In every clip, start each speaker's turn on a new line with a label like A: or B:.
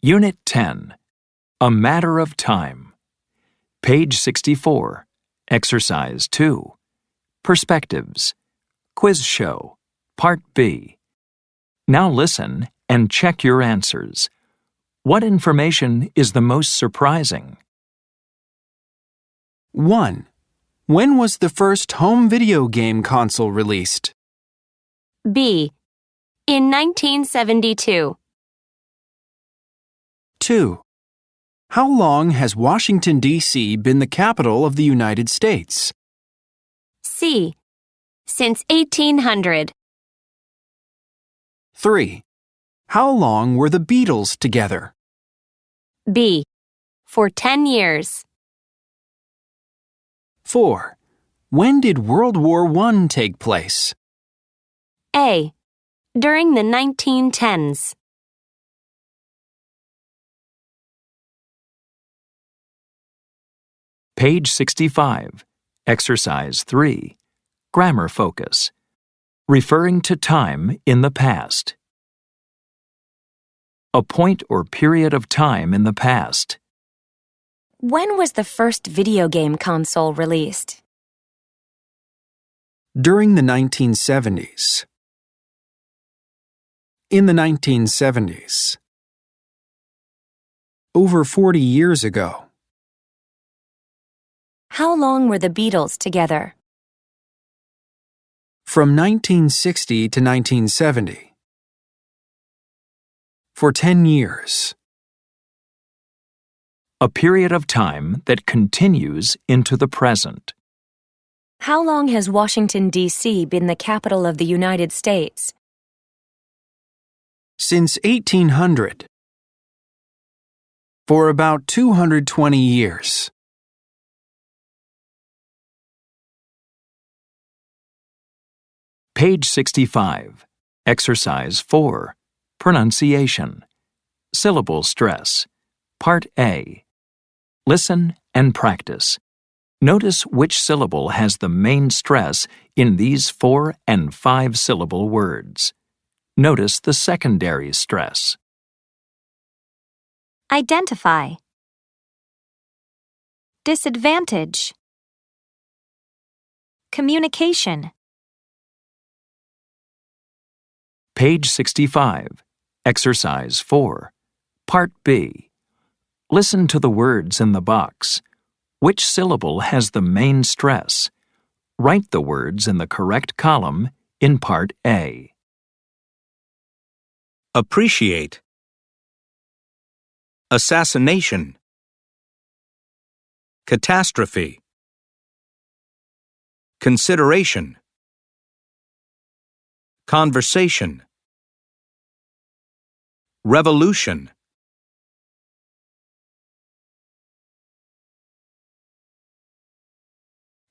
A: Unit 10. A Matter of Time. Page 64. Exercise 2. Perspectives. Quiz Show. Part B. Now listen and check your answers. What information is the most surprising?
B: 1. When was the first home video game console released?
C: B. In 1972.
B: 2. How long has Washington, D.C. been the capital of the United States?
C: C. Since 1800.
B: 3. How long were the Beatles together?
C: B. For 10 years.
B: 4. When did World War I take place?
C: A. During the 1910s.
A: Page 65. Exercise 3. Grammar focus. Referring to time in the past. A point or period of time in the past.
C: When was the first video game console released?
B: During the 1970s. In the 1970s. Over 40 years ago.
C: How long were the Beatles together?
B: From 1960 to 1970. For 10 years.
A: A period of time that continues into the present.
C: How long has Washington, D.C. been the capital of the United States?
B: Since 1800. For about 220 years.
A: Page 65. Exercise 4. Pronunciation. Syllable stress. Part A. Listen and practice. Notice which syllable has the main stress in these 4 and 5 syllable words. Notice the secondary stress.
C: Identify. Disadvantage. Communication.
A: Page 65. Exercise 4. Part B. Listen to the words in the box. Which syllable has the main stress? Write the words in the correct column in Part A.
D: Appreciate. Assassination. Catastrophe. Consideration. Conversation. Revolution.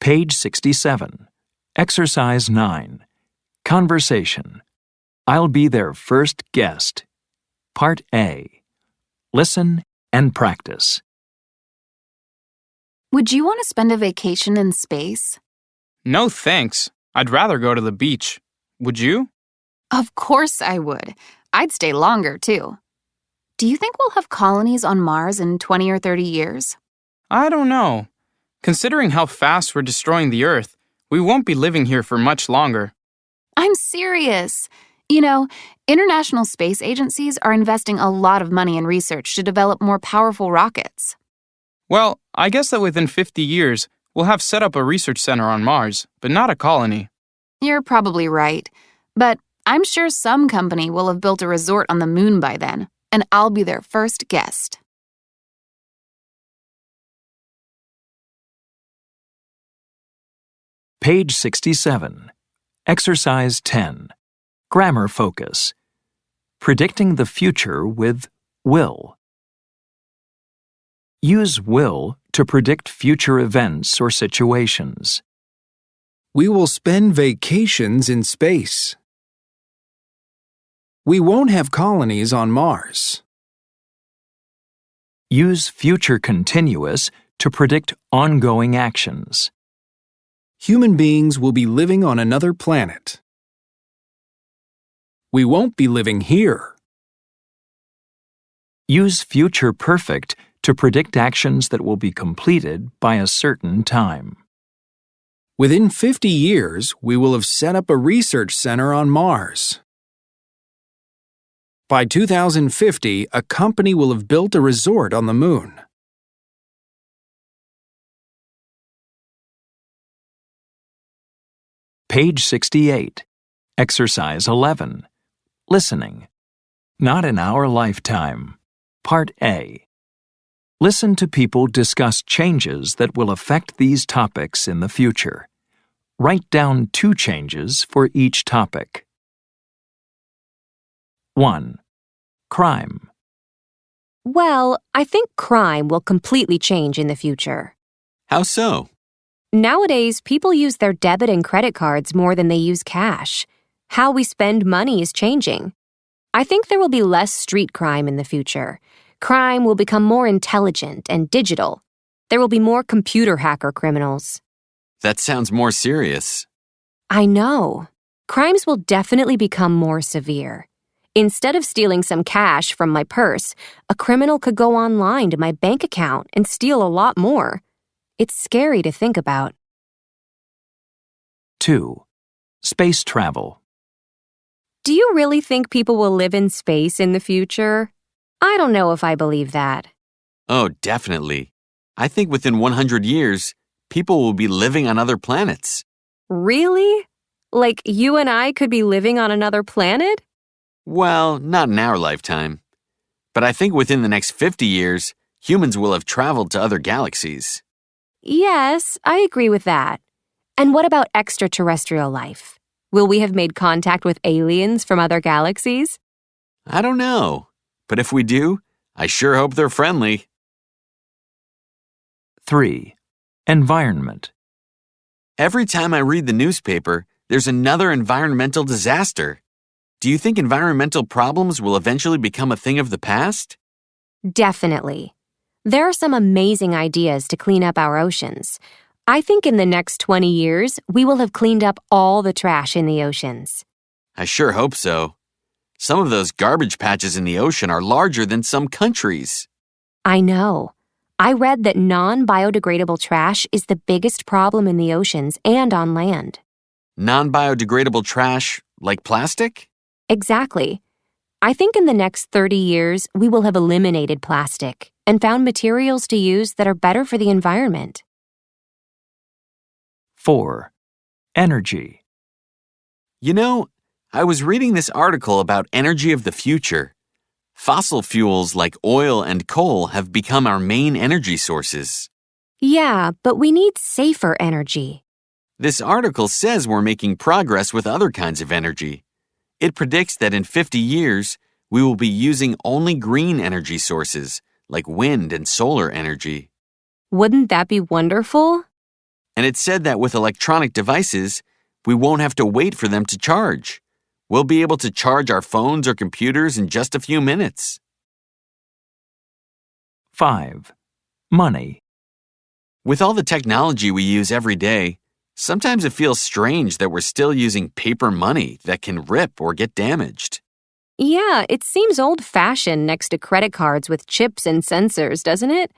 A: Page 67. Exercise 9. Conversation. I'll be their first guest. Part A. Listen and practice.
E: Would you want to spend a vacation in space?
F: No thanks. I'd rather go to the beach. Would you?
E: Of course I would. I'd stay longer, too. Do you think we'll have colonies on Mars in 20 or 30 years?
F: I don't know. Considering how fast we're destroying the Earth, we won't be living here for much longer.
E: I'm serious. You know, international space agencies are investing a lot of money in research to develop more powerful rockets.
F: Well, I guess that within 50 years, we'll have set up a research center on Mars, but not a colony.
E: You're probably right. But I'm sure some company will have built a resort on the moon by then, and I'll be their first guest.
A: Page 67. Exercise 10. Grammar focus. Predicting the future with will. Use will to predict future events or situations.
B: We will spend vacations in space. We won't have colonies on Mars.
A: Use future continuous to predict ongoing actions.
B: Human beings will be living on another planet. We won't be living here.
A: Use future perfect to predict actions that will be completed by a certain time.
B: Within 50 years, we will have set up a research center on Mars. By 2050, a company will have built a resort on the moon.
A: Page 68. Exercise 11. Listening. Not in our lifetime. Part A. Listen to people discuss changes that will affect these topics in the future. Write down 2 changes for each topic. 1. Crime.
C: Well, I think crime will completely change in the future.
G: How so?
C: Nowadays, people use their debit and credit cards more than they use cash. How we spend money is changing. I think there will be less street crime in the future. Crime will become more intelligent and digital. There will be more computer hacker criminals.
G: That sounds more serious.
C: I know. Crimes will definitely become more severe. Instead of stealing some cash from my purse, a criminal could go online to my bank account and steal a lot more. It's scary to think about.
A: 2. Space travel.
C: Do you really think people will live in space in the future? I don't know if I believe that.
G: Oh, definitely. I think within 100 years, people will be living on other planets.
C: Really? Like you and I could be living on another planet?
G: Well, not in our lifetime. But I think within the next 50 years, humans will have traveled to other galaxies.
C: Yes, I agree with that. And what about extraterrestrial life? Will we have made contact with aliens from other galaxies?
G: I don't know. But if we do, I sure hope they're friendly.
A: 3. Environment.
G: Every time I read the newspaper, there's another environmental disaster. Do you think environmental problems will eventually become a thing of the past?
C: Definitely. There are some amazing ideas to clean up our oceans. I think in the next 20 years, we will have cleaned up all the trash in the oceans.
G: I sure hope so. Some of those garbage patches in the ocean are larger than some countries.
C: I know. I read that non-biodegradable trash is the biggest problem in the oceans and on land.
G: Non-biodegradable trash, like plastic?
C: Exactly. I think in the next 30 years, we will have eliminated plastic and found materials to use that are better for the environment.
A: 4. Energy.
G: You know, I was reading this article about energy of the future. Fossil fuels like oil and coal have become our main energy sources.
C: Yeah, but we need safer energy.
G: This article says we're making progress with other kinds of energy. It predicts that in 50 years, we will be using only green energy sources, like wind and solar energy.
C: Wouldn't that be wonderful?
G: And it said that with electronic devices, we won't have to wait for them to charge. We'll be able to charge our phones or computers in just a few minutes.
A: 5. Money.
G: With all the technology we use every day, sometimes it feels strange that we're still using paper money that can rip or get damaged.
C: Yeah, it seems old-fashioned next to credit cards with chips and sensors, doesn't it?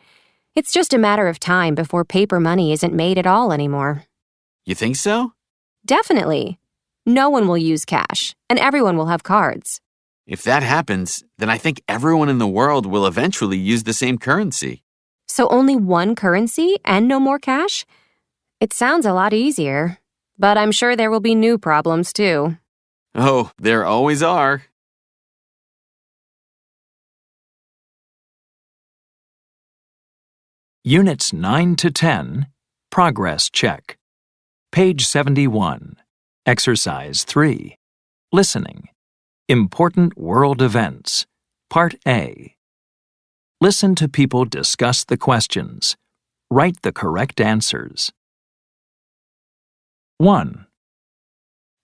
C: It's just a matter of time before paper money isn't made at all anymore.
G: You think so?
C: Definitely. No one will use cash, and everyone will have cards.
G: If that happens, then I think everyone in the world will eventually use the same currency.
C: So only one currency and no more cash? It sounds a lot easier, but I'm sure there will be new problems too.
G: Oh, there always are.
A: Units 9 to 10. Progress check. Page 71. Exercise 3. Listening. Important world events. Part A. Listen to people discuss the questions. Write the correct answers. 1.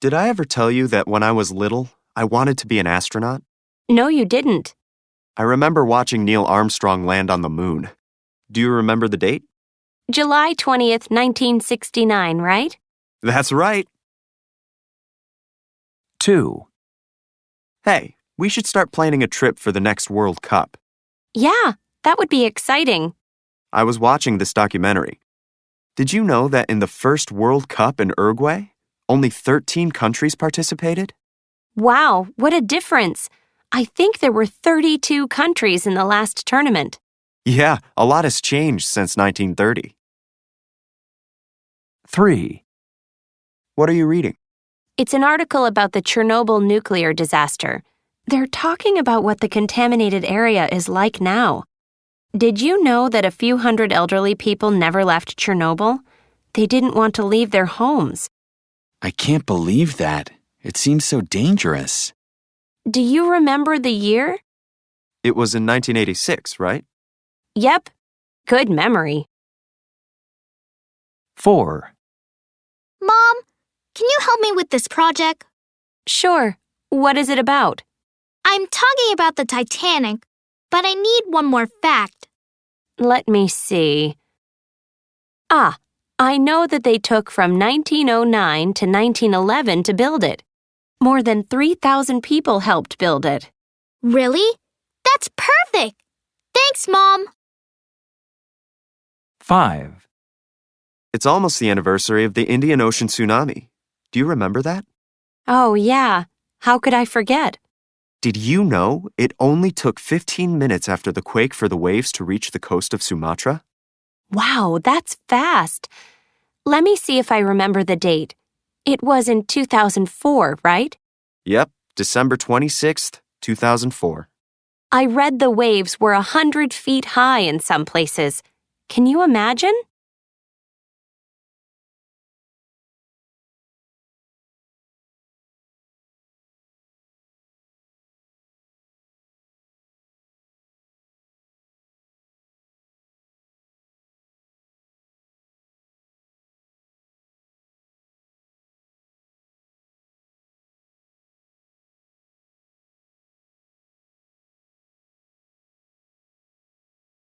H: Did I ever tell you that when I was little, I wanted to be an astronaut?
I: No, you didn't.
H: I remember watching Neil Armstrong land on the moon. Do you remember the date?
I: July 20th, 1969, right?
H: That's right.
A: 2.
H: Hey, we should start planning a trip for the next World Cup.
I: Yeah, that would be exciting.
H: I was watching this documentary. Did you know that in the first World Cup in Uruguay, only 13 countries participated?
I: Wow, what a difference. I think there were 32 countries in the last tournament.
H: Yeah, a lot has changed since 1930.
A: 3.
H: What are you reading?
I: It's an article about the Chernobyl nuclear disaster. They're talking about what the contaminated area is like now. Did you know that a few hundred elderly people never left Chernobyl? They didn't want to leave their homes.
G: I can't believe that. It seems so dangerous.
I: Do you remember the year?
H: It was in 1986, right?
I: Yep. Good memory.
A: 4.
J: Mom, can you help me with this project?
I: Sure. What is it about?
J: I'm talking about the Titanic, but I need one more fact.
I: Let me see. I know that they took from 1909 to 1911 to build it. More than 3,000 people helped build it.
J: Really? That's perfect! Thanks, Mom!
A: 5.
H: It's almost the anniversary of the Indian Ocean tsunami. Do you remember that?
I: Oh, yeah. How could I forget?
H: Did you know it only took 15 minutes after the quake for the waves to reach the coast of Sumatra?
I: Wow, that's fast. Let me see if I remember the date. It was in 2004, right?
H: Yep, December 26th, 2004.
I: I read the waves were 100 feet high in some places. Can you imagine?